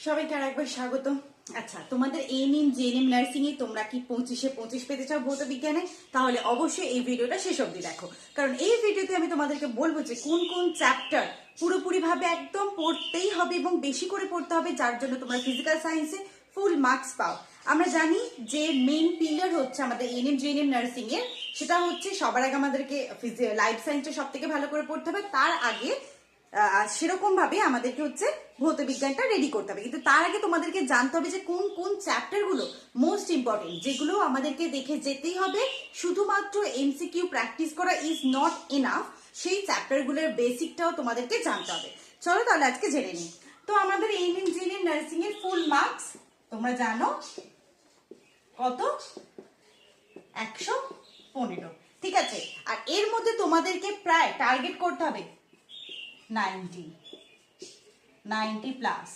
সবাইকে আরেকবার স্বাগত। আচ্ছা, তোমাদের এএনএম জিএনএম নার্সিং এ তোমরা কি 25-এ 25 পেতে চাও ভৌত বিজ্ঞানে? তাহলে অবশ্যই এই ভিডিওটা শেষ অবধি দেখো, কারণ এই ভিডিওতে আমি তোমাদেরকে বলবো যে কোন কোন চ্যাপ্টার পুরোপুরি ভাবে একদম পড়তেই হবে এবং বেশি করে পড়তে হবে, যার জন্য তোমরা ফিজিক্যাল সায়েন্সে ফুল মার্কস পাও। আমরা জানি যে মেইন পিলার হচ্ছে আমাদের এএনএম জিএনএম নার্সিং এর, সেটা হচ্ছে সবার আগে আমাদেরকে লাইফ সায়েন্সটা সব থেকে ভালো করে পড়তে হবে, তার আগে সেরকম ভাবে আমাদেরকে হচ্ছে ভৌত বিজ্ঞানটা রেডি করতে হবে। কিন্তু তার আগে তোমাদেরকে জানতে হবে যে কোন কোন চ্যাপ্টার গুলো মোস্ট ইম্পর্টেন্ট, যেগুলো আমাদেরকে দেখে যেতেই হবে। শুধুমাত্র এমসিকিউ প্র্যাকটিস করা ইজ নট এনাফ, সেই চ্যাপ্টার গুলোর বেসিকটাও তোমাদেরকে জানতে হবে। চলো তাহলে আজকে জেনে নিই। তো আমাদের এএনএম জিএনএম নার্সিং এর ফুল মার্কস তোমরা জানো কত? 115। ঠিক আছে, আর এর মধ্যে তোমাদেরকে প্রায় টার্গেট করতে হবে 90 প্লাস।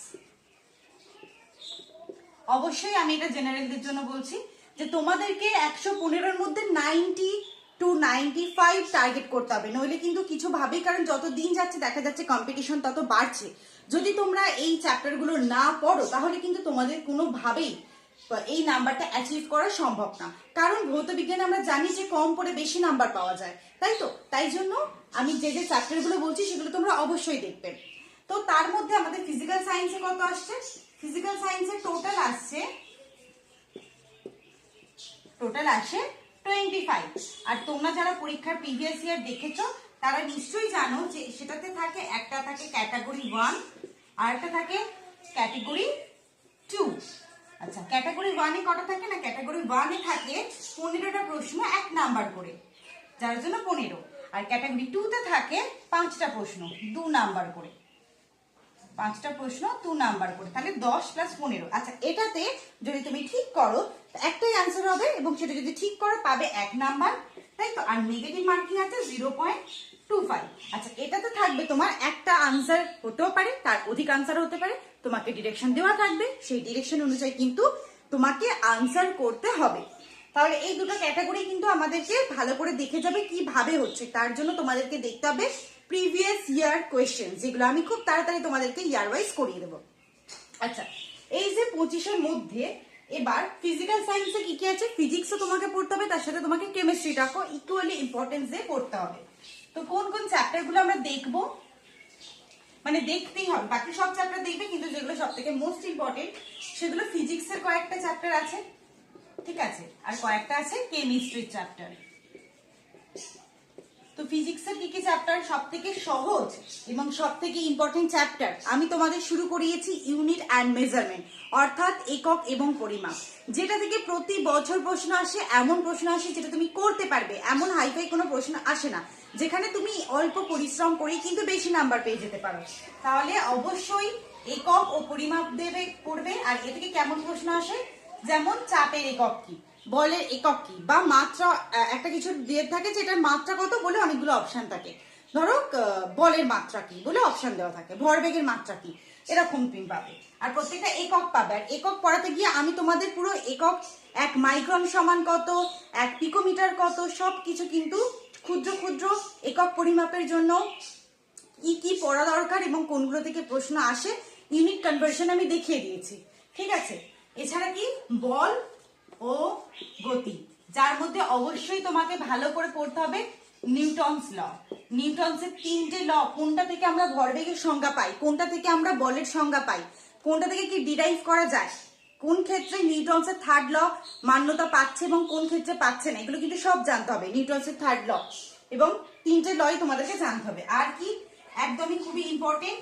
অবশ্যই আমি এটা জেনারেলদের জন্য বলছি যে তোমাদেরকে 115-এর মধ্যে 90 to 95 টার্গেট করতে হবে, নইলে কিন্তু কিছু ভাবেই, কারণ যত দিন যাচ্ছে দেখা যাচ্ছে কম্পিটিশন তত বাড়ছে। যদি তোমরা এই চ্যাপ্টার গুলো না পড়ো তাহলে কিন্তু তোমাদের কোনোভাবেই এই নাম্বারটা অ্যাচিভ করা সম্ভব না, কারণ ভৌত বিজ্ঞানে আমরা জানি যে কম পড়ে বেশি নাম্বার পাওয়া যায়, তাই তো? তাই জন্য আমি যে যে চ্যাপ্টার গুলো বলছি সেগুলো তোমরা অবশ্যই দেখবে। তো তার মধ্যে আমাদের ফিজিক্যাল সায়েন্সে কত আসছে? ফিজিক্যাল সায়েন্সে টোটাল আসে 25। আর তোমরা যারা পরীক্ষার প্রিভিয়াস ইয়ার দেখেছো তারা নিশ্চয়ই জানো যে সেটাতে থাকে, একটা থাকে ক্যাটাগরি 1 আর একটা থাকে ক্যাটাগরি 2। আচ্ছা, ক্যাটাগরি 1 এ কটা থাকে? না, ক্যাটাগরি 1 এ থাকে 15টা প্রশ্ন 1 নাম্বার করে, যার জন্য 15। আর ক্যাটাগরি 2 তে থাকে 5টা প্রশ্ন 2 নাম্বার করে, 5টা প্রশ্ন 2 নাম্বার করে, তাহলে 10 প্লাস 15। আচ্ছা, এটাতে যদি তুমি ঠিক করো একটাই অ্যান্সার হবে, এবং সেটা যদি ঠিক করো পাবে 1 নাম্বার, তাই তো? আর নেগেটিভ মার্কিং আছে 0.25। আচ্ছা, এটাতে থাকবে তোমার একটা আনসার হতেও পারে, তার অধিক আনসার হতে পারে, তোমাকে ডিরেকশন দেওয়া থাকবে, সেই ডিরেকশন অনুযায়ী কিন্তু তোমাকে আনসার করতে হবে। তাহলে এই দুটো ক্যাটাগরি কিন্তু আমাদেরকে ভালো করে দেখে যাবে কিভাবে হচ্ছে, তার জন্য তোমাদেরকে দেখতে হবে প্রিভিয়াস ইয়ার কোয়েশ্চেন, যেগুলো আমি খুব তাড়াতাড়ি তোমাদেরকে ইয়ার ওয়াইজ করিয়ে দেবো। আচ্ছা, এই যে 25-এর মধ্যে এবার ফিজিক্যাল সায়েন্সে কি কি আছে? ফিজিক্সও তোমাকে পড়তে হবে, তার সাথে তোমাকে কেমিস্ট্রিটাকেও ইকুয়ালি ইম্পর্টেন্স দিয়ে পড়তে হবে। তো কোন কোন চ্যাপ্টার গুলো আমরা দেখবো, মানে দেখতেই হবে, বাকি সব চ্যাপ্টার দেখবে, কিন্তু যেগুলো সব থেকে মোস্ট ইম্পর্টেন্ট সেগুলো ফিজিক্সের কয়েকটা চ্যাপ্টার আছে, ঠিক আছে, আর কয়েকটা আছে কেমিস্ট্রির চ্যাপ্টার। তো ফিজিক্সের কি কি চ্যাপ্টার? সব থেকে সহজ এবং সব থেকে ইম্পর্টেন্ট চ্যাপ্টার আমি তোমাদের শুরু করিয়েছি ইউনিট অ্যান্ড মেজারমেন্ট, অর্থাৎ একক এবং পরিমাপ, যেটা থেকে প্রতি বছর প্রশ্ন আসে। এমন প্রশ্ন আসে যেটা তুমি করতে পারবে, এমন হাইফাই কোনো প্রশ্ন আসে না যেখানে তুমি অল্প পরিশ্রম করেই কিন্তু বেশি নাম্বার পেয়ে যেতে পারো। তাহলে অবশ্যই একক ও পরিমাপ দেবে পড়বে। আর এ থেকে কেমন প্রশ্ন আসে? যেমন চাপের একক কি, বলের একক কি, বা মাত্রা, একটা কিছু দিয়ে থাকে যে এটার মাত্রা কত বলে অনেকগুলো অপশন থাকে। ধরো বলের মাত্রা কি বলে অপশন দেওয়া থাকে, ভরবেগের মাত্রা কি, এরকম তুমি পাবে। আর প্রত্যেকটা একক পাবে। আর একক পড়াতে গিয়ে আমি তোমাদের পুরো একক, 1 মাইক্রন সমান কত, 1 পিকোমিটার কত, সবকিছু কিন্তু ক্ষুদ্র ক্ষুদ্র একক পরিমাপের জন্য কি কি পড়া দরকার এবং কোনগুলো থেকে প্রশ্ন আসে ইউনিট কনভার্সন আমি দেখিয়ে দিয়েছি, ঠিক আছে। এছাড়া কি বল ও গতি, যার মধ্যে অবশ্যই তোমাকে ভালো করে পড়তে হবে নিউটনস ল। নিউটনসের 3টে ল, কোনটা থেকে আমরা ভরবেগের সংজ্ঞা পাই, কোনটা থেকে আমরা বলের সংজ্ঞা পাই, কোনটা থেকে কি ডিরাইভ করা যায়, কোন ক্ষেত্রে নিউটনসের 3rd ল মান্যতা পাচ্ছে এবং কোন ক্ষেত্রে পাচ্ছে না, এগুলো কিন্তু সব জানতে হবে। নিউটনসের 3rd ল এবং 3টে লই তোমাদেরকে জানতে হবে। আর কি একদমই খুবই ইম্পর্টেন্ট,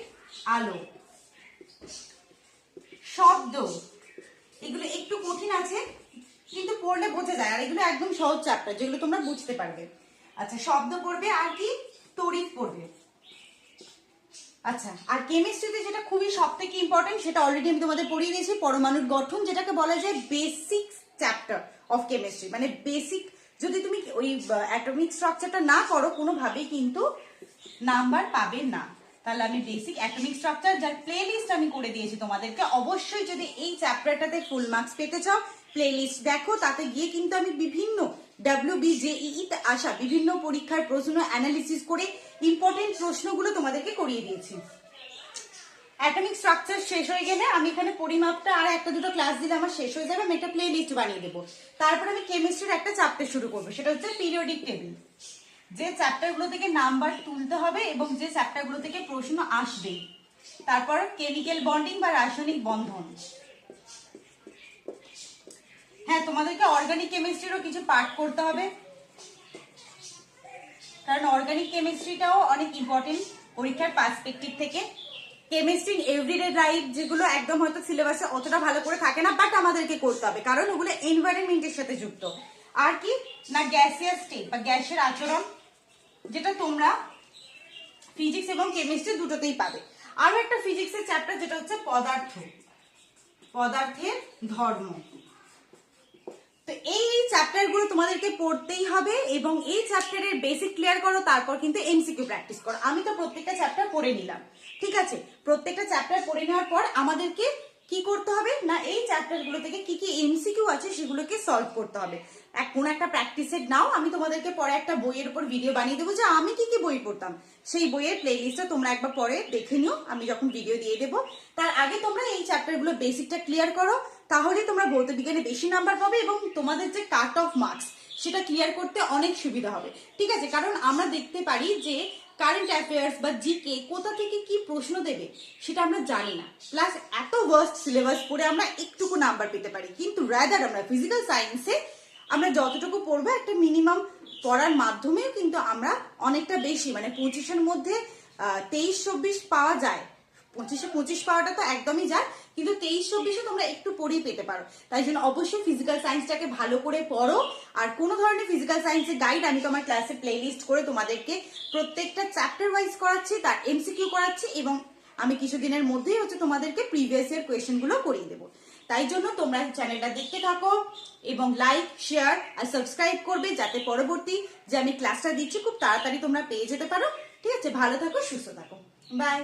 আলো, শব্দ, এগুলো একটু কঠিন আছে কিন্তু পড়লে বোঝা যায়, আর এগুলো একদম সহজ চ্যাপ্টার যেগুলো তোমরা বুঝতে পারবে। আচ্ছা, শব্দ পড়বে, আর কি তড়িৎ পড়বে। আচ্ছা, আর কেমিস্ট্রিতে যেটা খুবই সব থেকে ইম্পর্টেন্ট, সেটা অলরেডি আমি তোমাদের পড়িয়ে দিয়েছি, পরমাণুর গঠন, যেটাকে বলা যায় বেসিক চ্যাপ্টার অফ কেমিস্ট্রি। মানে বেসিক, যদি তুমি ওই অ্যাটমিক স্ট্রাকচারটা না করো কোনোভাবেই কিন্তু নাম্বার পাবে না। তাহলে আমি বেসিক অ্যাটমিক স্ট্রাকচার, যার প্লে লিস্ট আমি করে দিয়েছি তোমাদেরকে, অবশ্যই যদি এই চ্যাপ্টারটাতে ফুল মার্কস পেতে চাও প্লে লিস্ট দেখো, তাতে গিয়ে কিন্তু আমি বিভিন্ন WBJEE তে আসা বিভিন্ন পরীক্ষার প্রশ্ন অ্যানালিসিস করে ইম্পর্টেন্ট প্রশ্নগুলো তোমাদেরকে করিয়ে দিয়েছি। অ্যাটমিক স্ট্রাকচার শেষ হয়ে গেলে আমি এখানে পরিমাপটা আর একটা দুটো ক্লাস দিলে আমার শেষ হয়ে যাবে, আমি একটা প্লে লিস্ট বানিয়ে দেবো। তারপর আমি কেমিস্ট্রির একটা চ্যাপ্টার শুরু করবো, সেটা হচ্ছে পিরিয়ডিক টেবিল। যে চ্যাপ্টারগুলো থেকে নাম্বার তুলতে হবে এবং যে চ্যাপ্টারগুলো থেকে প্রশ্ন আসবে। তারপর কেমিক্যাল বন্ডিং বা রাসায়নিক বন্ধন। হ্যাঁ, তোমাদেরকে অর্গানিক কেমিস্ট্রিরও কিছু পাঠ করতে হবে, কারণ অর্গানিক কেমিস্ট্রিটাও অনেক ইম্পর্টেন্ট পরীক্ষার পার্সপেক্টিভ থেকে। কেমিস্ট্রি এভরিডে লাইফ যেগুলো একদম হয়তো সিলেবাসে অতটা ভালো করে থাকে না, বাট আমাদেরকে করতে হবে কারণ ওগুলো এনভায়রনমেন্টের সাথে যুক্ত। আর কি না, গ্যাসিয়াস স্টেট বা গ্যাসের আচরণ, যেটা তোমরা ফিজিক্স এবং কেমিস্ট্রি দুটোতেই পাবে। আরো একটা ফিজিক্সের চ্যাপ্টার যেটা হচ্ছে পদার্থের ধর্ম। তো এই চ্যাপ্টারগুলো তোমাদেরকে পড়তেই হবে এবং এই চ্যাপ্টারের বেসিক ক্লিয়ার করো, তারপর কিন্তু এমসিকিউ প্র্যাকটিস করো। আমি তো প্রত্যেকটা চ্যাপ্টার পড়ে নিলাম, ঠিক আছে। প্রত্যেকটা চ্যাপ্টার পড়ে নেওয়ার পর আমাদেরকে কি করতে হবে না, এই চ্যাপ্টারগুলো থেকে কি কি এমসিকিউ আছে সেগুলোকে সলভ করতে হবে। কোন একটা প্র্যাকটিস সেট নাও, আমি তোমাদেরকে পরে একটা বইয়ের উপর ভিডিও বানিয়ে দেবো যে আমি কি কি বই পড়তাম, সেই বইয়ের প্লে লিস্টটা তোমরা একবার পরে দেখে নিও, আমি যখন ভিডিও দিয়ে দেবো। তার আগে তোমরা এই চ্যাপ্টারগুলো বেসিকটা ক্লিয়ার করো, তাহলে তোমরা ভৌত বিজ্ঞানে বেশি নাম্বার পাবে এবং তোমাদের যে কাট অফ মার্কস সেটা ক্লিয়ার করতে অনেক সুবিধা হবে, ঠিক আছে। কারণ আমরা দেখতে পারি যে কারেন্ট অ্যাফেয়ার্স বা জিকে কোথা থেকে কি প্রশ্ন দেবে সেটা আমরা জানি না, প্লাস এত ওয়ার্স্ট সিলেবাস পড়ে আমরা একটুকু নাম্বার পেতে পারি। কিন্তু রাদার আমরা ফিজিক্যাল সায়েন্সে আমরা যতটুকু পড়বো একটা মিনিমাম পড়ার মাধ্যমেও কিন্তু আমরা অনেকটা বেশি, মানে 25-এর মধ্যে 23-24 পাওয়া যায়। 25-25 পাওয়াটা তো একদমই যায়, কিন্তু 23-24 তোমরা একটু পড়েই পেতে পারো। তাই জন্য অবশ্যই ফিজিক্যাল সায়েন্সটাকে ভালো করে পড়ো। আর কোনো ধরনের ফিজিক্যাল সায়েন্সের গাইড আমি তোমার ক্লাসে প্লে লিস্ট করে তোমাদেরকে প্রত্যেকটা চ্যাপ্টার ওয়াইজ করাচ্ছি, তার এমসিকিউ করাচ্ছি এবং আমি কিছুদিনের মধ্যেই হচ্ছে তোমাদেরকে প্রিভিয়াস ইয়ার কোয়েশ্চেনগুলো করিয়ে দেবো। তাই জন্য তোমরা চ্যানেলটা দেখতে থাকো এবং লাইক, শেয়ার আর সাবস্ক্রাইব করবে, যাতে পরবর্তী যে আমি ক্লাসটা দিচ্ছি খুব তাড়াতাড়ি তোমরা পেয়ে যেতে পারো, ঠিক আছে। ভালো থাকো, সুস্থ থাকো, বাই।